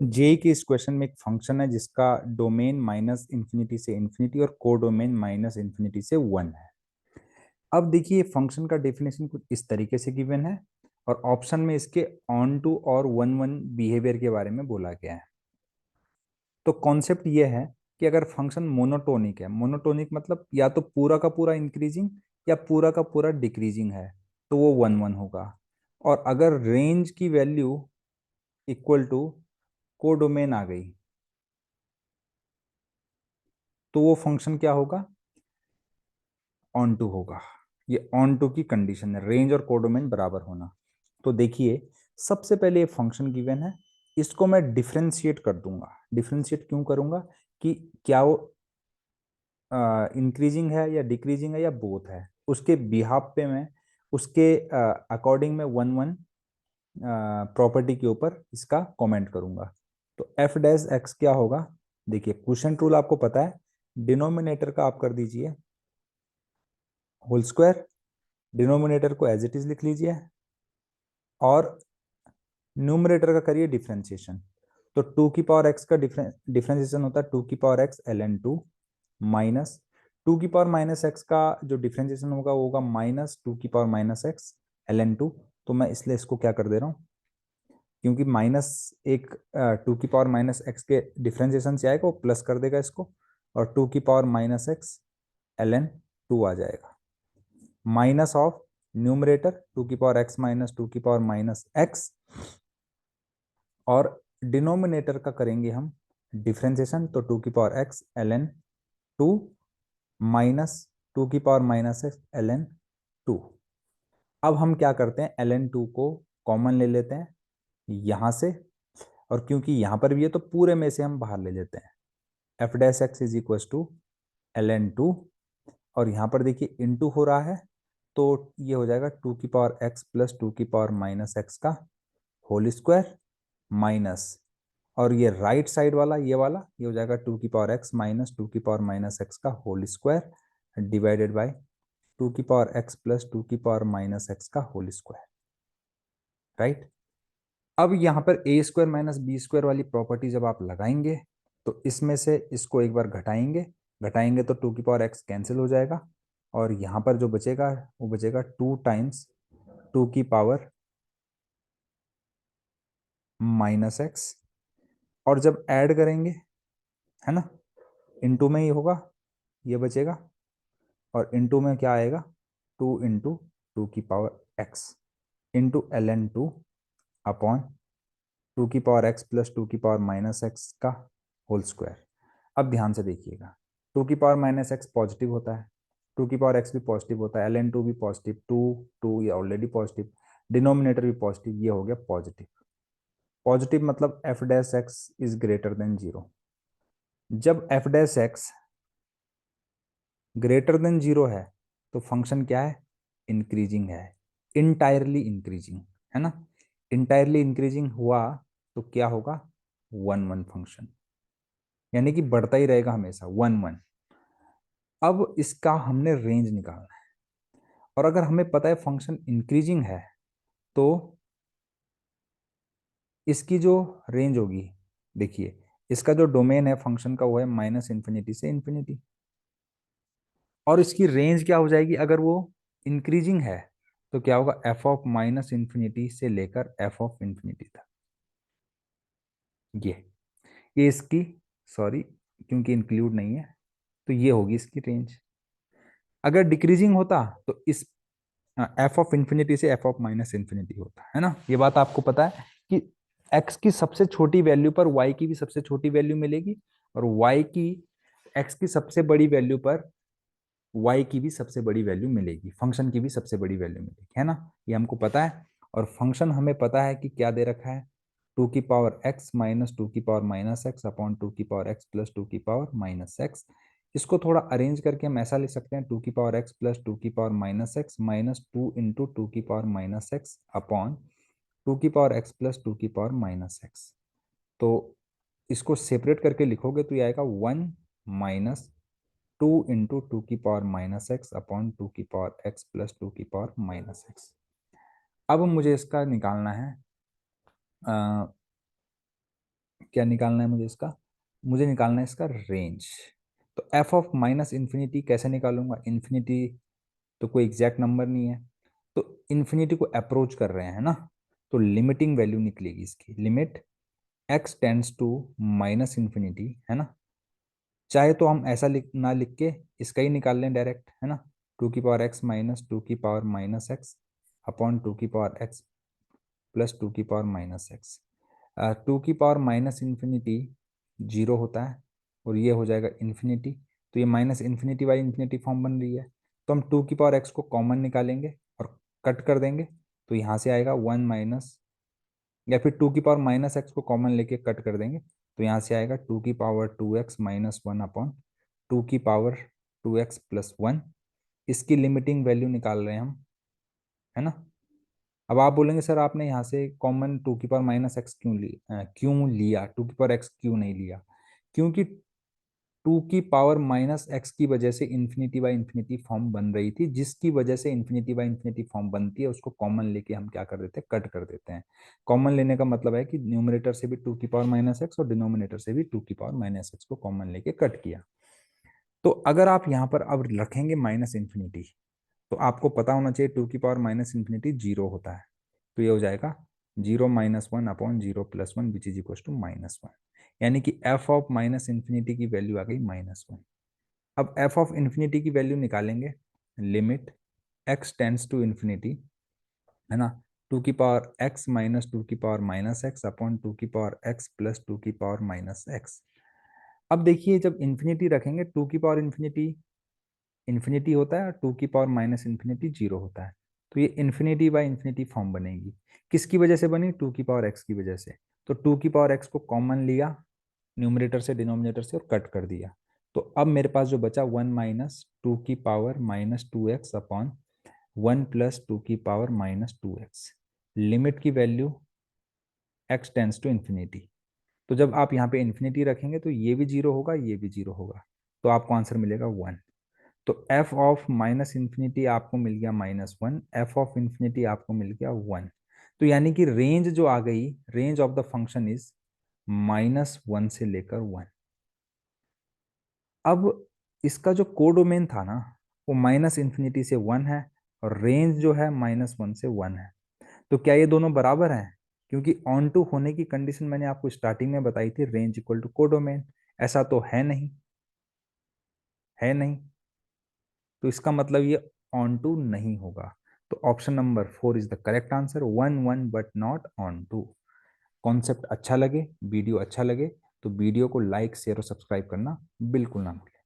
जे के इस क्वेश्चन में एक फंक्शन है जिसका डोमेन माइनस इंफिनिटी से इंफिनिटी और को डोमेन माइनस इंफिनिटी से 1 है। अब देखिए फंक्शन का डेफिनेशन कुछ इस तरीके से गिवन है और ऑप्शन में इसके ऑन टू और वन वन बिहेवियर के बारे में बोला गया है। तो कॉन्सेप्ट ये है कि अगर फंक्शन मोनोटोनिक है, मोनोटोनिक मतलब या तो पूरा का पूरा इंक्रीजिंग या पूरा का पूरा डिक्रीजिंग है, तो वो 1 1 होगा। और अगर रेंज की वैल्यू इक्वल टू कोडोमेन आ गई तो वो फंक्शन क्या होगा, ऑन टू होगा। ये ऑन टू की कंडीशन है, रेंज और कोडोमेन बराबर होना। तो देखिए सबसे पहले ये फंक्शन गिवन है, इसको मैं डिफरेंशिएट कर दूंगा। डिफरेंशिएट क्यों करूंगा कि क्या वो इंक्रीजिंग है या डिक्रीजिंग है या बोथ है, उसके बिहाफ पे मैं उसके अकॉर्डिंग में 1 1 प्रॉपर्टी के ऊपर इसका कमेंट करूंगा। तो एफ डैश एक्स क्या होगा, देखिए क्वोशिएंट रूल आपको पता है, डिनोमिनेटर का आप कर दीजिए होल स्क्वायर, डिनोमिनेटर को एज इट इज लिख लीजिए और न्यूमरेटर का करिए डिफरेंशिएशन। तो टू की पावर एक्स का डिफरेंशिएशन होता है टू की power x L N two minus two की पावर माइनस एक्स का जो डिफरेंशिएशन होगा वो होगा माइनस टू की power minus x L N two. तो मैं इसलिए इसको क्या कर दे रहा हूँ, क्योंकि माइनस एक टू की पावर माइनस एक्स के डिफरेंशिएशन से आएगा वो प्लस कर देगा इसको, और टू की power minus x L N two आ जाएगा माइनस ऑफ न्यूमरेटर टू की पावर एक्स माइनस टू की पावर माइनस एक्स, और डिनोमिनेटर का करेंगे हम डिफरेंशिएशन, तो टू की power x L N two minus two की power minus x L N two. अब हम क्या करते हैं, एल एन टू को कॉमन ले लेते हैं यहां से, और क्योंकि यहां पर भी है तो पूरे में से हम बाहर ले लेते हैं। F dash x is equal to l N two, और यहां पर देखिए इंटू हो रहा है तो ये हो जाएगा टू की पावर एक्स प्लस टू की पावर माइनस एक्स का होल स्क्वायर माइनस, और ये राइट साइड वाला ये हो जाएगा टू की पावर एक्स माइनस टू की पावर माइनस एक्स का whole square divided by two की पावर एक्स प्लस टू की पावर माइनस एक्स का होल स्क्वायर, राइट। अब यहाँ पर a square minus b square वाली प्रॉपर्टी जब आप लगाएंगे तो इसमें से इसको एक बार घटाएंगे, घटाएंगे तो टू की पावर एक्स कैंसिल हो जाएगा, और यहाँ पर जो बचेगा वो बचेगा टू टाइम्स टू की पावर माइनस एक्स, और जब ऐड करेंगे है ना, इनटू में ही होगा, ये बचेगा, और इनटू में क्या आएगा, टू इंटू टू की power x into l N two upon two की पावर एक्स प्लस टू की पावर माइनस एक्स का होल स्क्वायर। अब ध्यान से देखिएगा, टू की पावर माइनस एक्स पॉजिटिव होता है, टू की पावर एक्स भी पॉजिटिव होता है, एल एन टू भी पॉजिटिव, टू टू ये ऑलरेडी पॉजिटिव, डिनोमिनेटर भी पॉजिटिव, ये हो गया पॉजिटिव। पॉजिटिव मतलब F dash x is greater than zero. जब F dash X greater than zero है तो फंक्शन क्या है, इंक्रीजिंग है, इंटायरली इंक्रीजिंग, है ना। इंटायरली इंक्रीजिंग हुआ तो क्या होगा, 1 1 फंक्शन, यानी कि बढ़ता ही रहेगा हमेशा 1 1। अब इसका हमने रेंज निकालना है, और अगर हमें पता है फंक्शन इंक्रीजिंग है तो इसकी जो रेंज होगी, देखिए इसका जो डोमेन है फंक्शन का वो है माइनस इंफिनिटी से इंफिनिटी, और इसकी रेंज क्या हो जाएगी, अगर वो इंक्रीजिंग है तो क्या होगा, एफ ऑफ माइनस इंफिनिटी से लेकर एफ ऑफ इंफिनिटी तक। ये इसकी, सॉरी क्योंकि इंक्लूड नहीं है तो ये होगी इसकी रेंज। अगर डिक्रीजिंग होता तो इस एफ ऑफ इंफिनिटी से एफ ऑफ माइनस इंफिनिटी होता है ना। ये बात आपको पता है कि एक्स की सबसे छोटी वैल्यू पर वाई की भी सबसे छोटी वैल्यू मिलेगी, और वाई की एक्स की सबसे बड़ी वैल्यू पर वाई की भी सबसे बड़ी वैल्यू मिलेगी, फंक्शन की भी सबसे बड़ी वैल्यू मिलेगी, है ना। ये हमको पता है, और फंक्शन हमें पता है कि क्या दे रखा है, टू की पावर एक्स माइनस टू की power minus x upon two की पावर एक्स प्लस टू की पावर माइनस एक्स। इसको थोड़ा अरेंज करके हम ऐसा लिख सकते हैं, टू की पावर एक्स प्लस टू की power minus X minus two into two की power minus x upon two की पावर एक्स प्लस टू की पावर माइनस एक्स। तो इसको सेपरेट करके लिखोगे तो ये आएगा 1 - टू इंटू टू की power minus x upon two की पावर एक्स प्लस टू की पावर माइनस एक्स। अब मुझे इसका निकालना है क्या निकालना है मुझे इसका? मुझे निकालना है इसका रेंज। तो एफ ऑफ माइनस इन्फिनिटी कैसे निकालूंगा? इन्फिनिटी तो कोई एग्जैक्ट नंबर नहीं है, तो इन्फिनिटी को अप्रोच कर रहे हैं ना, तो लिमिटिंग वैल्यू निकलेगी इसकी। Limit x tends to minus infinity, है ना। चाहे तो हम ऐसा ना लिख के इसका ही निकाल लें डायरेक्ट, है ना। टू की पावर एक्स माइनस टू की power minus x upon two की पावर एक्स प्लस टू की पावर माइनस एक्स। टू की पावर माइनस इन्फिनिटी जीरो होता है और ये हो जाएगा इन्फिनिटी, तो ये minus infinity by infinity form बन रही है। तो हम टू की पावर एक्स को कॉमन निकालेंगे और कट कर देंगे, तो यहाँ से आएगा वन माइनस, या फिर टू की पावर माइनस एक्स को कॉमन लेके कट कर देंगे, तो यहाँ से आएगा टू की power two x minus one upon two की power two x plus one. इसकी लिमिटिंग वैल्यू निकाल रहे हैं हम, है ना। अब आप बोलेंगे सर आपने यहाँ से कॉमन टू की पावर माइनस एक्स क्यों लिया, टू की पावर एक्स क्यों नहीं लिया? क्योंकि टू की पावर माइनस एक्स की वजह से इन्फिनिटी बाई इन्फिनिटी फॉर्म बन रही थी, जिसकी वजह से इन्फिनिटी बाई इन्फिनिटी फॉर्म बनती है उसको कॉमन लेके हम क्या कर देते हैं, कट कर देते हैं। कॉमन लेने का मतलब है कि न्यूमरेटर से भी टू की पावर माइनस एक्स और डिनोमिनेटर से भी टू की पावर माइनस एक्स को कॉमन लेके कट किया। तो अगर आप यहाँ पर अब रखेंगे माइनस इन्फिनिटी, तो आपको पता होना चाहिए टू की पावर माइनस इन्फिनिटी जीरो होता है, तो ये हो जाएगा zero minus one upon zero plus one which is equal to minus one. यानी कि एफ ऑफ माइनस इन्फिनिटी की वैल्यू आ गई माइनस वन। अब एफ ऑफ इन्फिनिटी की वैल्यू निकालेंगे। Limit x tends to infinity, है ना, टू की पावर एक्स माइनस टू की power minus x upon two की पावर एक्स प्लस टू की पावर माइनस एक्स। अब देखिए जब इन्फिनिटी रखेंगे टू की पावर इन्फिनिटी इन्फिनिटी होता है और टू की पावर माइनस इन्फिनिटी जीरो होता है, तो ये इन्फिनिटी बाय इन्फिनिटी फॉर्म बनेगी। किसकी वजह से बनी? टू की पावर एक्स की वजह से। तो टू की पावर एक्स को कॉमन लिया न्यूमरेटर से डिनोमिनेटर से और कट कर दिया, तो अब मेरे पास जो बचा वन माइनस टू की power minus two X upon one plus two की power minus two X. Limit की value X tends to infinity, तो जब आप यहाँ पे इन्फिनिटी रखेंगे तो ये भी जीरो होगा, ये भी जीरो होगा, तो आपको आंसर मिलेगा वन। तो एफ ऑफ माइनस इन्फिनिटी आपको मिल गया minus one, F of infinity आपको मिल गया वन। तो यानी कि रेंज जो आ गई, range of the function is minus one से लेकर वन। अब इसका जो कोडोमेन था ना, वो माइनस इन्फिनिटी से वन है और रेंज जो है माइनस वन से वन है। तो क्या ये दोनों बराबर हैं? क्योंकि ऑन टू होने की कंडीशन मैंने आपको स्टार्टिंग में बताई थी, रेंज इक्वल टू कोडोमेन। ऐसा तो है नहीं, है नहीं, तो इसका मतलब ये ऑन टू नहीं होगा। तो option number four is the correct answer, one one but not onto. Concept अच्छा लगे, वीडियो अच्छा लगे तो वीडियो को लाइक शेयर और सब्सक्राइब करना बिल्कुल ना भूलें।